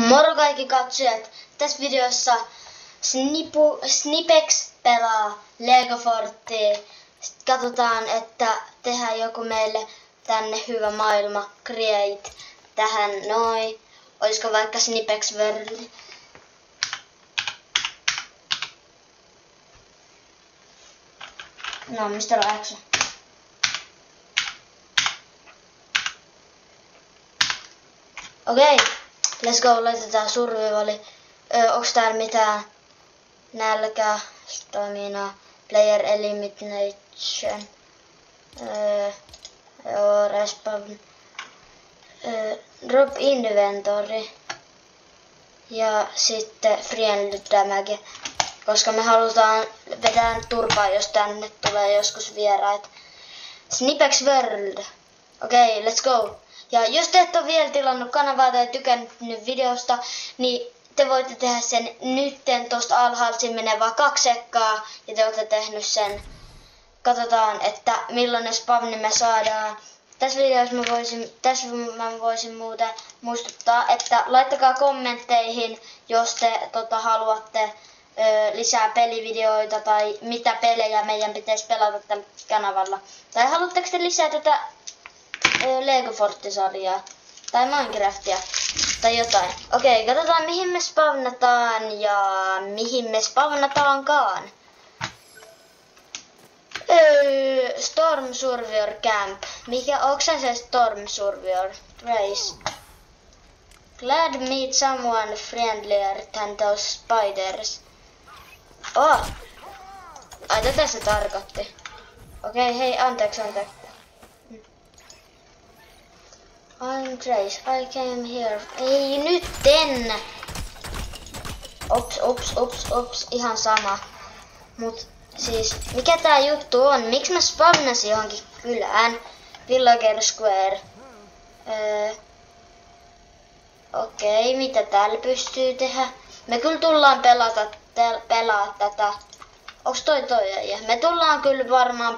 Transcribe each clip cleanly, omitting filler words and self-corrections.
Moro kaikki katsojat! Tässä videossa Snipex pelaa Lego Forttia. Sitten katsotaan, että tehdään joku meille tänne hyvä maailma. Create tähän noin. Olisiko vaikka Snipex World? No, mistä on X? Okei, let's go, laitetaan survivali. Onks täällä mitään nälkää, stamina, player elimination, respawn, drop inventory ja sitten friendly damage, koska me halutaan vetää turpaa, jos tänne tulee joskus vieraat. Snipex World. Okei, let's go. Ja jos te et ole vielä tilannut kanavaa tai tykännyt videosta, niin te voitte tehdä sen nytten tosta alhaalta. Siinä menee vaan 2 sekkaa ja te olette tehnyt sen. Katsotaan, että millainen spawni me saadaan. Tässä videossa mä voisin muuten muistuttaa, että laittakaa kommentteihin, jos te haluatte lisää pelivideoita tai mitä pelejä meidän pitäisi pelata tällä kanavalla. Tai haluatteko te lisää tätä Lego Fortti-sarjaa tai Minecraftia tai jotain. Okei, katsotaan mihin me spawnataan ja mihin me spawnataankaan. Storm Survivor Camp. Onko se Storm Survivor? Race. Glad meet someone friendlier than those spiders. Oh! Ai tätä se tarkoitti. Okei, hei, anteeksi. I'm Grace, I came here. Ei nytten! Ops, ihan sama. Mut siis, mikä tää juttu on? Miksi mä spawnasin johonkin kylään? Villager Square. Okei, mitä täällä pystyy tehdä? Me kyllä tullaan pelaa tätä. Onks toi ja? Me tullaan kyllä varmaan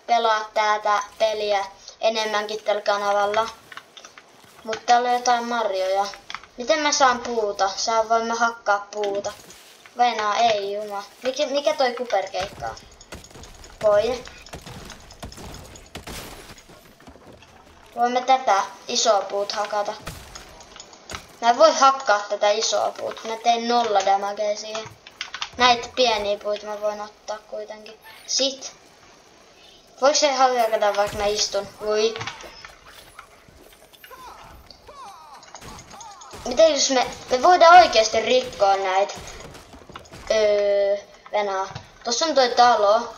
pelaa tätä peliä enemmänkin tällä kanavalla. Mutta täällä on jotain marjoja. Miten mä saan puuta? Voimme hakkaa puuta. Venaa, ei juma. Mikä toi kuperkeikka on? Voi. Voimme tätä isoa puut hakata. Mä en voi hakkaa tätä isoa puuta. Mä tein 0 damagea siihen. Näitä pieniä puita mä voin ottaa kuitenkin. Sit. Voiko se hakata vaikka mä istun? Voi. Miten jos me voidaan oikeesti rikkoa näitä? Venää. Tossa on toi talo.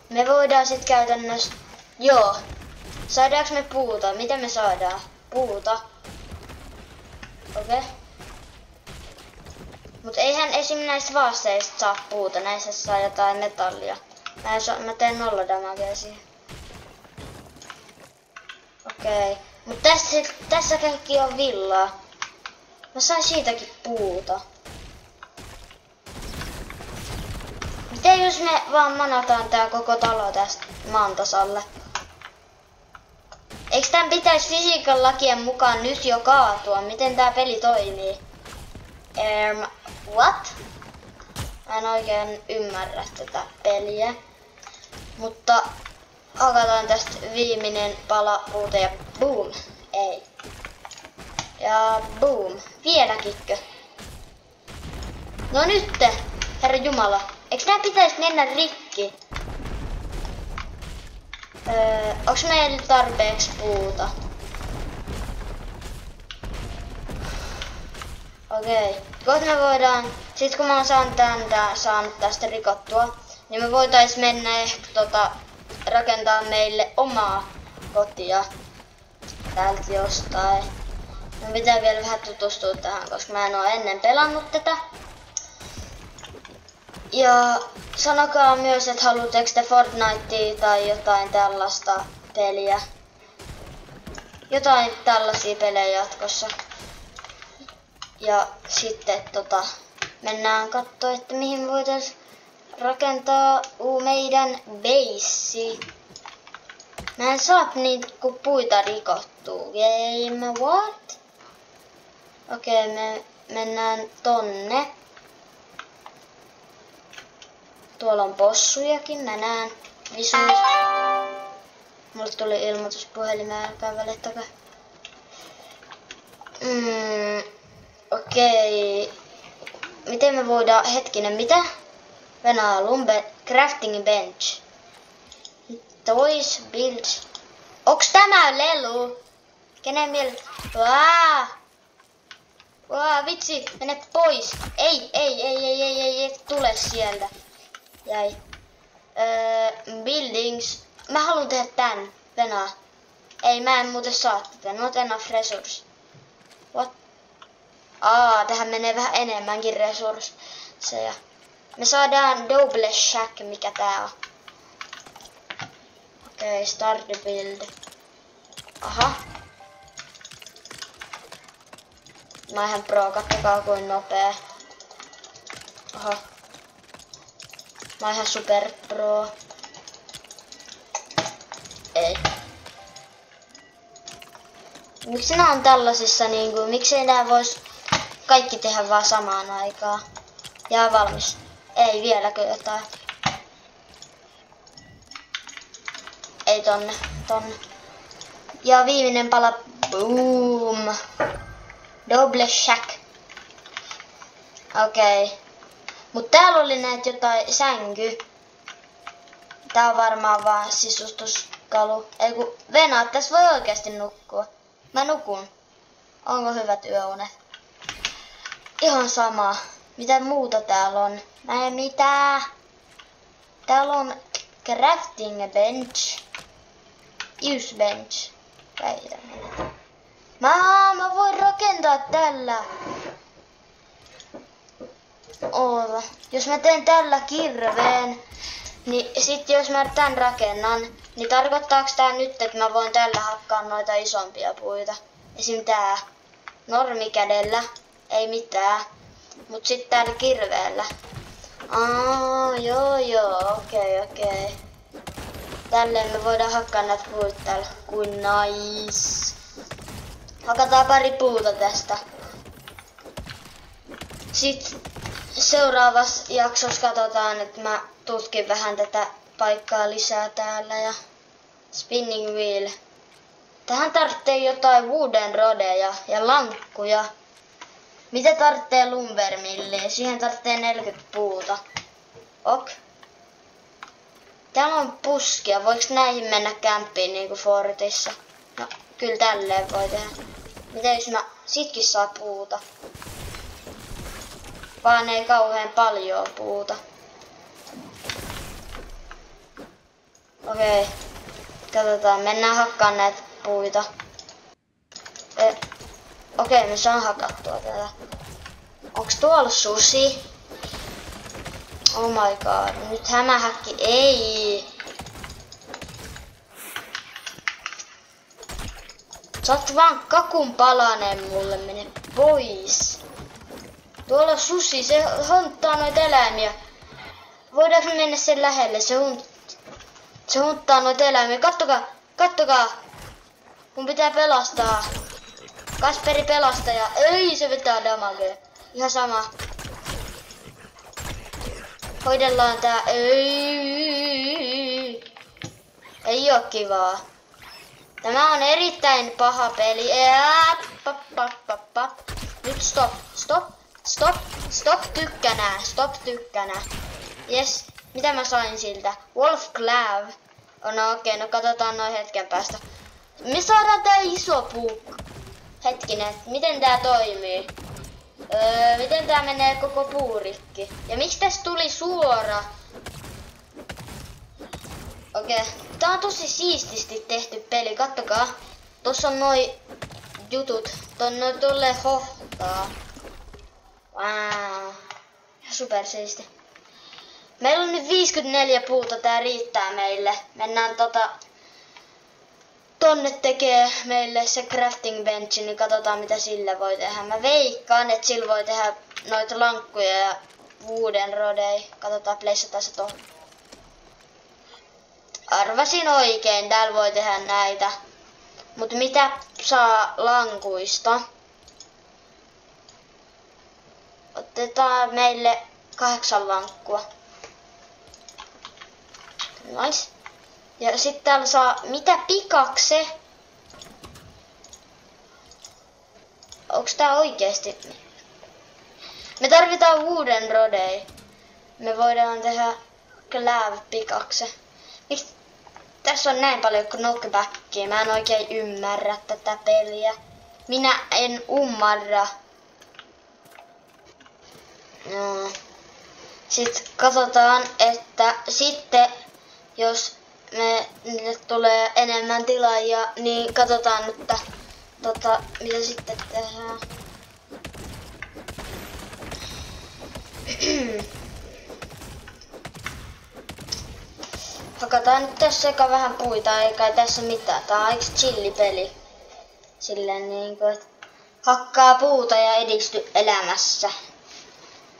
Me voidaan sit käytännössä... Joo. Saadaanko me puuta? Miten me saadaan? Puuta. Okei. Mut eihän esim näistä vaasteista saa puuta. Näissä saa jotain metallia. Mä teen 0 damagea siihen. Okei. Mut tässä kaikki on villaa. Mä sain siitäkin puuta. Miten jos me vaan manataan tää koko talo tästä maan tasalle? Eiks tän pitäis fysiikan lakien mukaan nyt jo kaatua? Miten tää peli toimii? What? Mä en oikein ymmärrä tätä peliä. Mutta hakataan tästä viimeinen pala puuta ja boom. Ei. Ja boom. Vieläkikkö? No nytte, herra jumala. Eiks nää pitäis mennä rikki? Onks meillä tarpeeksi puuta? Okei. Kohta me voidaan, sit kun mä oon saanut tästä rikottua, niin me voitais mennä ehkä rakentaa meille omaa kotia täältä jostain. Mun pitää vielä vähän tutustua tähän, koska mä en oo ennen pelannut tätä. Ja sanokaa myös, että haluatteko te Fortnitea tai jotain tällaista peliä. Jotain tällaisia pelejä jatkossa. Ja sitten mennään kattoo, että mihin voitais rakentaa meidän beissi. Mä en saa niitä kun puita rikottuu. Game what? Okei, me mennään tonne. Tuolla on possujakin, mä näen visuus. Mulle tuli ilmoitus puhelimeen, älkää välittäkö. Okei. Miten me voidaan... Hetkinen, mitä? Venää crafting bench. Toys, builds. Onks tämä lelu? Kenen mielestä? Vitsi, mene pois. Ei, tule sieltä. Jäi. Buildings. Mä haluan tehdä tän. Venää. Ei, mä en muuten saa tätä. Not enough resource. What? Tähän menee vähän enemmänkin resursseja. Me saadaan double shack, mikä tää on. Okei, start the build. Aha. Mä ihan pro, kattokaa kuin nopea. Aha. Mä ihan super pro. Ei. Miksi nää on tällaisissa niinku, miksei nää vois kaikki tehdä vaan samaan aikaan? Ja valmis. Ei vieläkö jotain? Ei tonne. Ja viimeinen pala. Boom. Double shack. Okei. Mut täällä oli näitä jotain sänky. Tää on varmaan vaan sisustuskalu. Ei kun Venä, tässä voi oikeesti nukkua. Mä nukun. Onko hyvät yöunet? Ihan sama. Mitä muuta täällä on? Mä en mitään. Täällä on crafting bench. Use bench. Mä voin rakentaa tällä. Olla. Jos mä teen tällä kirveen, niin sit jos mä tän rakennan, niin tarkoittaaks tää nyt, että mä voin tällä hakkaa noita isompia puita? Esim. Tää. Normikädellä. Ei mitään. Mut sit täällä kirveellä. Joo, okei. Tälleen me voidaan hakkaa näitä puita täällä. Kuin nice. Hakataan pari puuta tästä. Sitten seuraavassa jaksossa katsotaan, että mä tutkin vähän tätä paikkaa lisää täällä ja spinning wheel. Tähän tarvitsee jotain wooden rodeja ja lankkuja. Mitä tarvitsee lumbermilliin? Siihen tarvitsee 40 puuta. Ok. Täällä on puskia. Voiko näihin mennä kämppiin niinku Fortissa? No, kyllä tälleen voi tehdä. Miten jos mä sitkin saa puuta? Vaan ei kauhean paljon puuta. Okei. Katsotaan, mennään hakkaan näitä puita. Okei, me saan hakattua tätä. Onks tuolla susi? Oh my god, nyt hämähäkki, ei. Sä oot vaan kakun palanen mulle, mene pois. Tuolla susi, se hunttaa noita eläimiä. Voidaanko me mennä sen lähelle? Se hunttaa noita eläimiä. Kattokaa. Mun pitää pelastaa. Kasperi pelastaja. Ei, se vetää damagea. Ihan sama. Hoidellaan tää. Ei oo kivaa. Tämä on erittäin paha peli. Nyt stop tykkänä. Yes. Mitä mä sain siltä? Wolf Clav. No okei, no katsotaan noin hetken päästä. Me saadaan tää iso puu. Hetkinen, miten tää toimii? Miten tää menee koko puurikki? Ja miksi tästä tuli suora? Okei. Tää on tosi siististi tehty peli, kattokaa. Tossa on noi jutut. Tonne tulee hohtaa. Wow. Super siisti. Meillä on nyt 54 puuta, tää riittää meille. Mennään tonne tekee meille se crafting bench, niin katsotaan mitä sillä voi tehdä. Mä veikkaan, että sillä voi tehdä noita lankkuja ja wooden rodei. Katsotaan, placeataan se tohon. Arvasin oikein, täällä voi tehdä näitä. Mut mitä saa lankuista? Otetaan meille 8 lankkua. Nice. Ja sitten täällä saa mitä pikakse? Onks tää oikeesti? Me tarvitaan wooden rodei. Me voidaan tehdä clav pikakse. Miksi tässä on näin paljon knockbackia? Mä en oikein ymmärrä tätä peliä. Minä en ymmärrä. No. Sitten katsotaan, että sitten jos meille tulee enemmän tilaajia, niin katsotaan, että mitä sitten tehdään. Hakataan nyt tässä eka vähän puita, eikä tässä mitään. Tää on aika chillipeli. Silleen niinku, että hakkaa puuta ja edisty elämässä.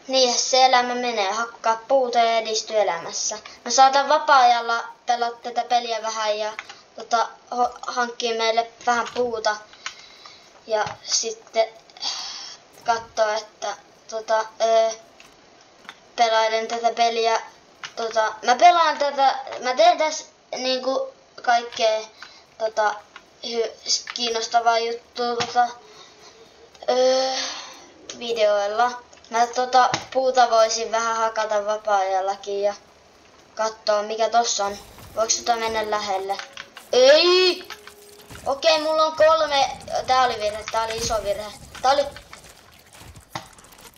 Niinhän se elämä menee, hakkaa puuta ja edisty elämässä. Mä saatan vapaa-ajalla pelata tätä peliä vähän ja hankkii meille vähän puuta. Ja sitten katsoa, että pelailen tätä peliä. Mä teen tässä niinku kaikkea kiinnostavaa juttua videoilla. Mä puuta voisin vähän hakata vapaa-ajallakin ja katsoa mikä tossa on. Voiko mennä lähelle? Ei! Okei, mulla on 3. Tää oli virhe, tää oli iso virhe. Tää oli...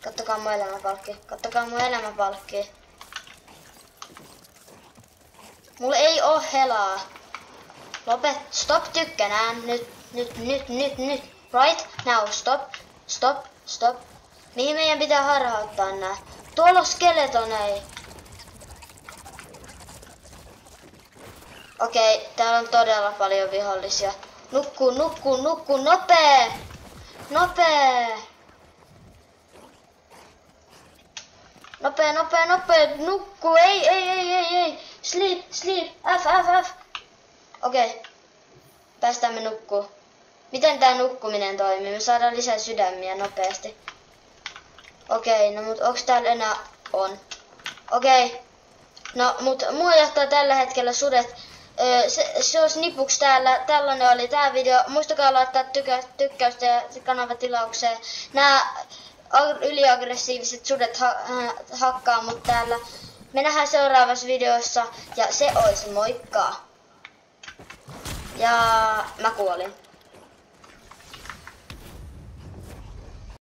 Kattokaa mun elämäpalkki. Kattokaa mun elämäpalkki. Mulla ei oo helaa. Lopet, stop tykkänään. Nyt. Right now, stop. Mihin meidän pitää harhauttaa nää? Tuolla on skeletonei. Okei, täällä on todella paljon vihollisia. Nukkuu, nopee! Nopee, nukkuu, ei. Sleep, F. Okei, päästään me nukkuu. Miten tää nukkuminen toimii? Me saadaan lisää sydämiä nopeasti. Okei, no mut onks täällä enää on? Okei. No mut mua johtaa tällä hetkellä sudet. Se olisi nipuks täällä. Tällainen oli tää video. Muistakaa laittaa tykkäystä ja kanavatilaukseen. Nää yliaggressiiviset sudet hakkaa mut täällä. Me nähdään seuraavassa videossa ja se olisi moikka. Ja mä kuolin.